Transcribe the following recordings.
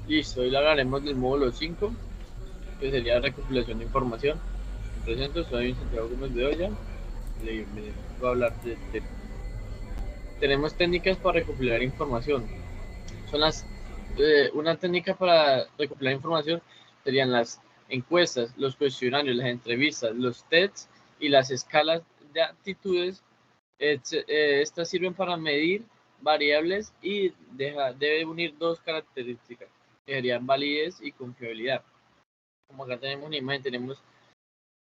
Listo, hoy hablaremos del módulo 5, que sería recopilación de información. Me presento, soy Santiago Gómez Bedoya. Me voy a hablar de. Tenemos técnicas para recopilar información. Son una técnica para recopilar información serían las encuestas, los cuestionarios, las entrevistas, los tests y las escalas de actitudes. Estas sirven para medir variables y debe unir dos características, que serían validez y confiabilidad. Como acá tenemos una imagen, tenemos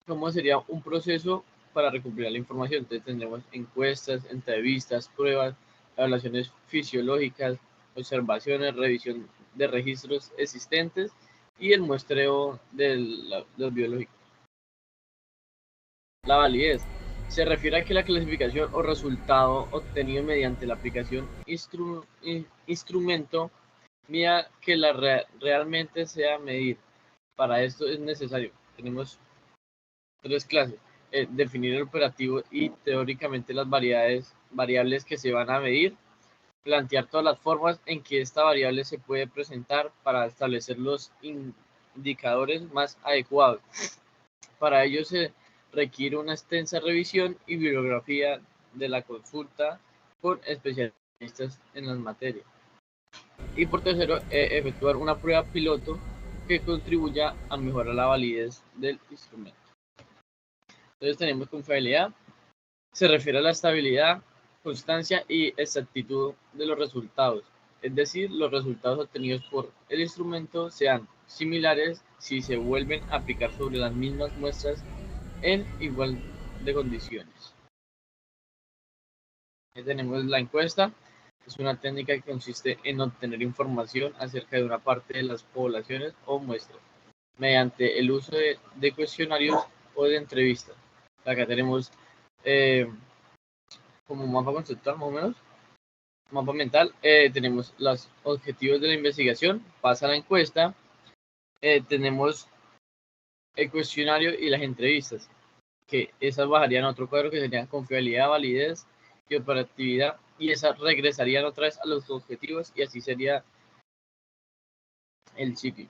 cómo sería un proceso para recopilar la información. Entonces tendremos encuestas, entrevistas, pruebas, evaluaciones fisiológicas, observaciones, revisión de registros existentes y el muestreo de los biológicos. La validez se refiere a que la clasificación o resultado obtenido mediante la aplicación instrumento mida que realmente sea medir. Para esto es necesario. Tenemos tres clases. Definir el operativo y teóricamente las variables que se van a medir. Plantear todas las formas en que esta variable se puede presentar para establecer los indicadores más adecuados. Para ello se requiere una extensa revisión y bibliografía de la consulta con especialistas en las materias. Y por tercero, efectuar una prueba piloto que contribuya a mejorar la validez del instrumento. Entonces tenemos confiabilidad, se refiere a la estabilidad, constancia y exactitud de los resultados, es decir, los resultados obtenidos por el instrumento sean similares si se vuelven a aplicar sobre las mismas muestras en igual de condiciones. Aquí tenemos la encuesta, es una técnica que consiste en obtener información acerca de una parte de las poblaciones o muestras mediante el uso de cuestionarios o de entrevistas. Acá tenemos como mapa conceptual más o menos, mapa mental, tenemos los objetivos de la investigación, pasa la encuesta, tenemos el cuestionario y las entrevistas, que esas bajarían a otro cuadro que serían confiabilidad, validez y operatividad, y esas regresarían otra vez a los objetivos y así sería el sitio.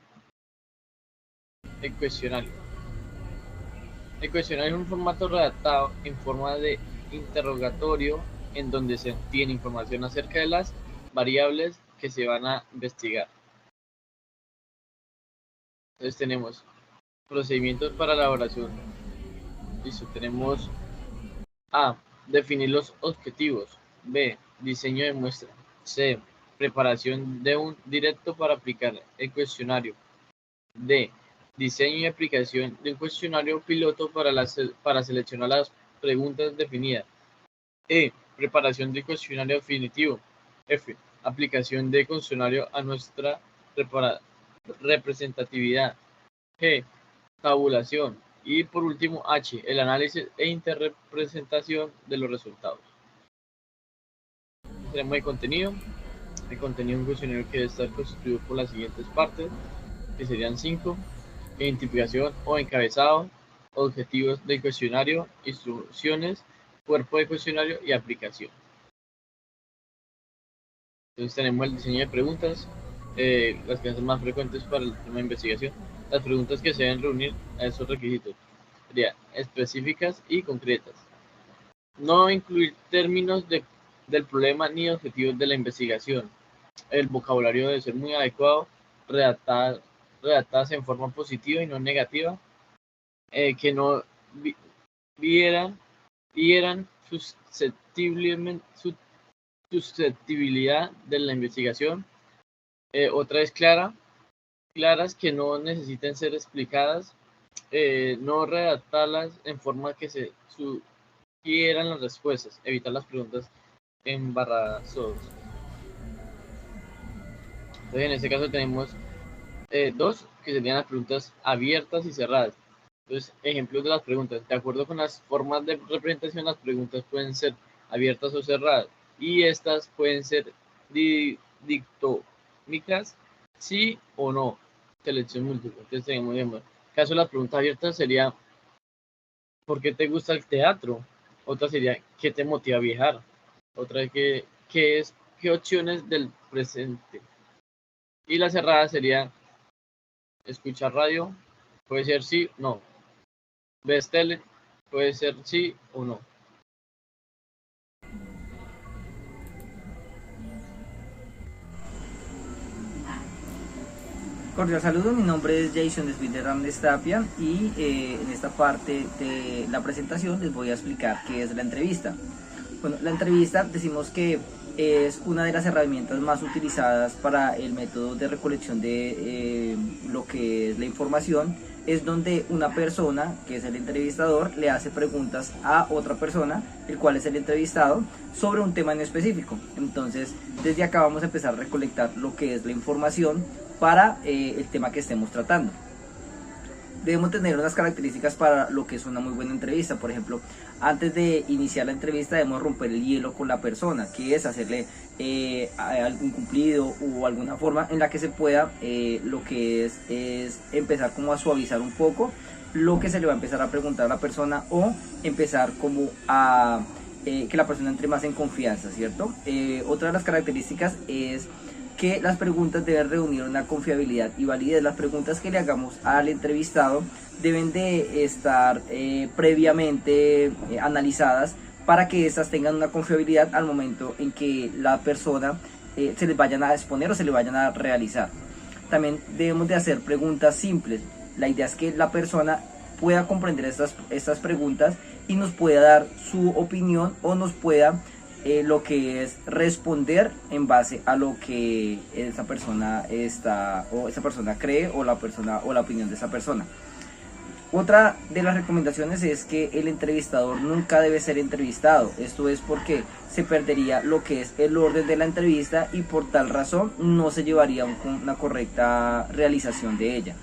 El cuestionario. El cuestionario es un formato redactado en forma de interrogatorio en donde se obtiene información acerca de las variables que se van a investigar. Entonces tenemos procedimientos para la elaboración. Listo, tenemos A. Definir los objetivos. B. Diseño de muestra. C. Preparación de un directo para aplicar el cuestionario. D. Diseño y aplicación de un cuestionario piloto para seleccionar las preguntas definidas. E. Preparación del cuestionario definitivo. F. Aplicación del cuestionario a nuestra representatividad. G. Tabulación. Y por último, H. El análisis e interrepresentación de los resultados. Tenemos el contenido. El contenido es un cuestionario que debe estar constituido por las siguientes partes, que serían 5. Identificación o encabezado, objetivos del cuestionario, instrucciones, cuerpo de cuestionario y aplicación. Entonces tenemos el diseño de preguntas, las que son más frecuentes para el tema de investigación. Las preguntas que se deben reunir a esos requisitos serían específicas y concretas. No incluir términos del problema ni objetivos de la investigación. El vocabulario debe ser muy adecuado, redactadas en forma positiva y no negativa, que no vieran susceptibilidad de la investigación. Otra es claras que no necesiten ser explicadas, no redactarlas en forma que se sugieran las respuestas, evitar las preguntas embarazosas. Entonces, en este caso tenemos dos, que serían las preguntas abiertas y cerradas. Entonces, ejemplos de las preguntas. De acuerdo con las formas de representación, las preguntas pueden ser abiertas o cerradas. Y estas pueden ser dictómicas, sí o no. Selección múltiple. Entonces, tenemos, en el caso de las preguntas abiertas sería, ¿por qué te gusta el teatro? Otra sería, ¿qué te motiva a viajar? Otra es, ¿qué opciones del presente Y la cerrada sería: escuchar radio, puede ser sí, no. Ves tele, puede ser sí o no. Cordial saludo, mi nombre es Jason de Ramírez Tapia y en esta parte de la presentación les voy a explicar qué es la entrevista. Bueno, la entrevista decimos que es una de las herramientas más utilizadas para el método de recolección de lo que es la información. Es donde una persona, que es el entrevistador, le hace preguntas a otra persona, el cual es el entrevistado, sobre un tema en específico. Entonces, desde acá vamos a empezar a recolectar lo que es la información para el tema que estemos tratando. Debemos tener unas características para lo que es una muy buena entrevista. Por ejemplo, antes de iniciar la entrevista debemos romper el hielo con la persona, que es hacerle algún cumplido o alguna forma en la que se pueda lo que es empezar como a suavizar un poco lo que se le va a empezar a preguntar a la persona, o empezar como a que la persona entre más en confianza, ¿cierto? Otra de las características es que las preguntas deben reunir una confiabilidad y validez. Las preguntas que le hagamos al entrevistado deben de estar previamente analizadas para que éstas tengan una confiabilidad al momento en que la persona se les vayan a exponer o se le vayan a realizar. También debemos de hacer preguntas simples. La idea es que la persona pueda comprender estas preguntas y nos pueda dar su opinión, o nos pueda lo que es responder en base a lo que esa persona cree, o la opinión de esa persona. Otra de las recomendaciones es que el entrevistador nunca debe ser entrevistado. Esto es porque se perdería lo que es el orden de la entrevista y por tal razón no se llevaría una correcta realización de ella.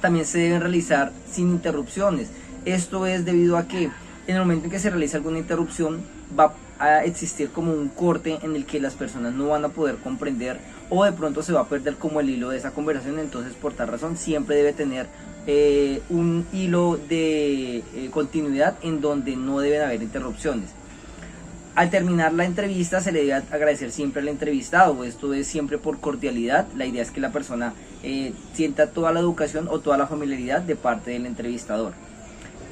También se deben realizar sin interrupciones. Esto es debido a que en el momento en que se realiza alguna interrupción va a existir como un corte en el que las personas no van a poder comprender, o de pronto se va a perder como el hilo de esa conversación. Entonces, por tal razón siempre debe tener un hilo de continuidad en donde no deben haber interrupciones. Al terminar la entrevista se le debe agradecer siempre al entrevistado. Esto es siempre por cordialidad. La idea es que la persona sienta toda la educación o toda la familiaridad de parte del entrevistador.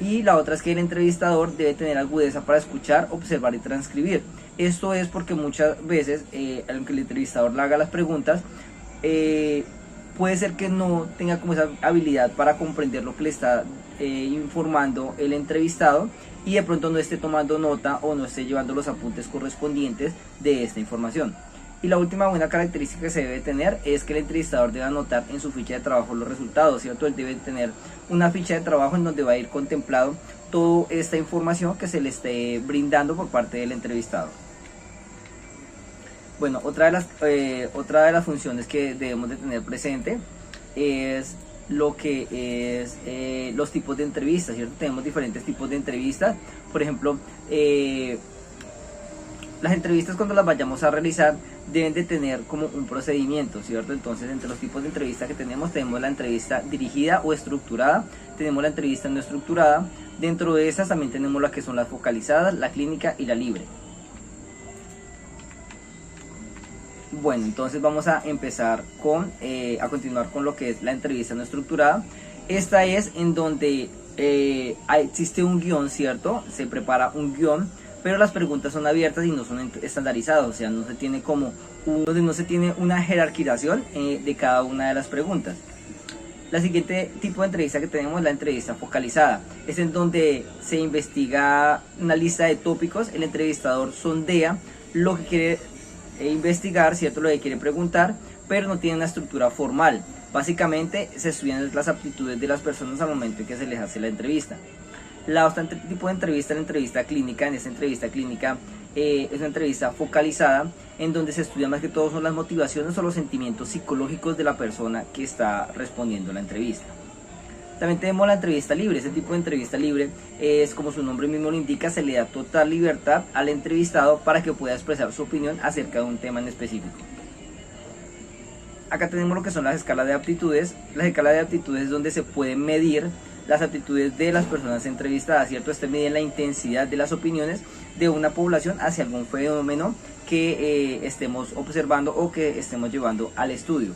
Y la otra es que el entrevistador debe tener agudeza para escuchar, observar y transcribir. Esto es porque muchas veces, aunque el entrevistador le haga las preguntas, puede ser que no tenga como esa habilidad para comprender lo que le está informando el entrevistado, y de pronto no esté tomando nota o no esté llevando los apuntes correspondientes de esta información. Y la última buena característica que se debe tener es que el entrevistador debe anotar en su ficha de trabajo los resultados, ¿cierto? Él debe tener una ficha de trabajo en donde va a ir contemplado toda esta información que se le esté brindando por parte del entrevistado. Bueno, otra de las funciones que debemos de tener presente es lo que es los tipos de entrevistas, ¿cierto? Tenemos diferentes tipos de entrevistas. Por ejemplo, las entrevistas, cuando las vayamos a realizar, deben de tener como un procedimiento, ¿cierto? Entonces, entre los tipos de entrevista que tenemos la entrevista dirigida o estructurada, tenemos la entrevista no estructurada. Dentro de esas también tenemos las que son las focalizadas, la clínica y la libre. Bueno, entonces vamos a empezar a continuar con lo que es la entrevista no estructurada. Esta es en donde existe un guión, ¿cierto? Se prepara un guión, pero las preguntas son abiertas y no son estandarizadas, o sea, no se tiene una jerarquización de cada una de las preguntas. La siguiente tipo de entrevista que tenemos es la entrevista focalizada. Es en donde se investiga una lista de tópicos, el entrevistador sondea lo que quiere investigar, ¿cierto? Lo que quiere preguntar, pero no tiene una estructura formal. Básicamente se estudian las aptitudes de las personas al momento en que se les hace la entrevista. La otra tipo de entrevista es la entrevista clínica. En esta entrevista clínica es una entrevista focalizada, en donde se estudia más que todo son las motivaciones o los sentimientos psicológicos de la persona que está respondiendo la entrevista. También tenemos la entrevista libre. Este tipo de entrevista libre es, como su nombre mismo lo indica, se le da total libertad al entrevistado para que pueda expresar su opinión acerca de un tema en específico. Acá tenemos lo que son las escalas de aptitudes. Las escalas de aptitudes es donde se pueden medir las aptitudes de las personas entrevistadas, ¿cierto? Este mide la intensidad de las opiniones de una población hacia algún fenómeno que estemos observando o que estemos llevando al estudio.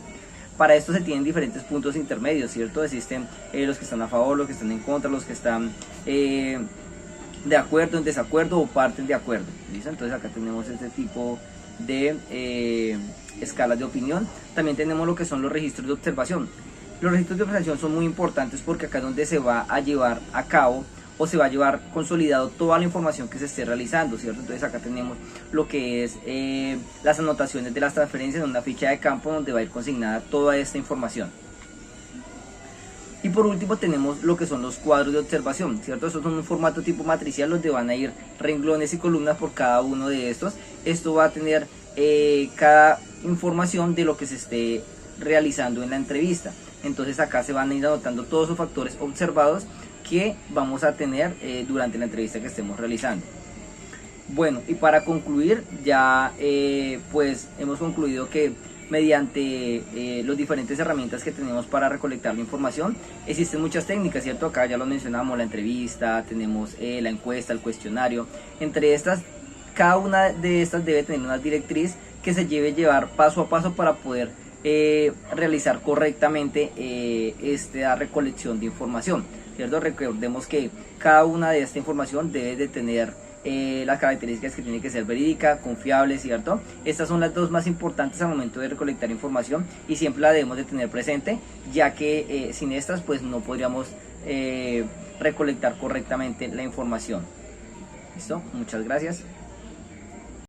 Para esto se tienen diferentes puntos intermedios, ¿cierto? Existen los que están a favor, los que están en contra, los que están de acuerdo, en desacuerdo o parten de acuerdo. ¿Listo? Entonces acá tenemos este tipo de escalas de opinión. También tenemos lo que son los registros de observación. Los registros de observación son muy importantes porque acá es donde se va a llevar a cabo o se va a llevar consolidado toda la información que se esté realizando, ¿cierto? Entonces acá tenemos lo que es las anotaciones de las transferencias en una ficha de campo donde va a ir consignada toda esta información. Y por último tenemos lo que son los cuadros de observación, ¿cierto? Estos son un formato tipo matricial donde van a ir renglones y columnas por cada uno de estos. Esto va a tener cada información de lo que se esté realizando en la entrevista. Entonces acá se van a ir anotando todos los factores observados que vamos a tener durante la entrevista que estemos realizando. Bueno, y para concluir ya pues hemos concluido que mediante las diferentes herramientas que tenemos para recolectar la información existen muchas técnicas, ¿cierto? Acá ya lo mencionamos, la entrevista, tenemos la encuesta, el cuestionario. Entre estas, cada una de estas debe tener una directriz que se llevar paso a paso para poder realizar correctamente esta recolección de información, ¿cierto? Recordemos que cada una de esta información debe de tener las características que tiene que ser verídica, confiable, ¿cierto? Estas son las dos más importantes al momento de recolectar información y siempre la debemos de tener presente, ya que sin estas pues no podríamos recolectar correctamente la información. ¿Listo? Muchas gracias.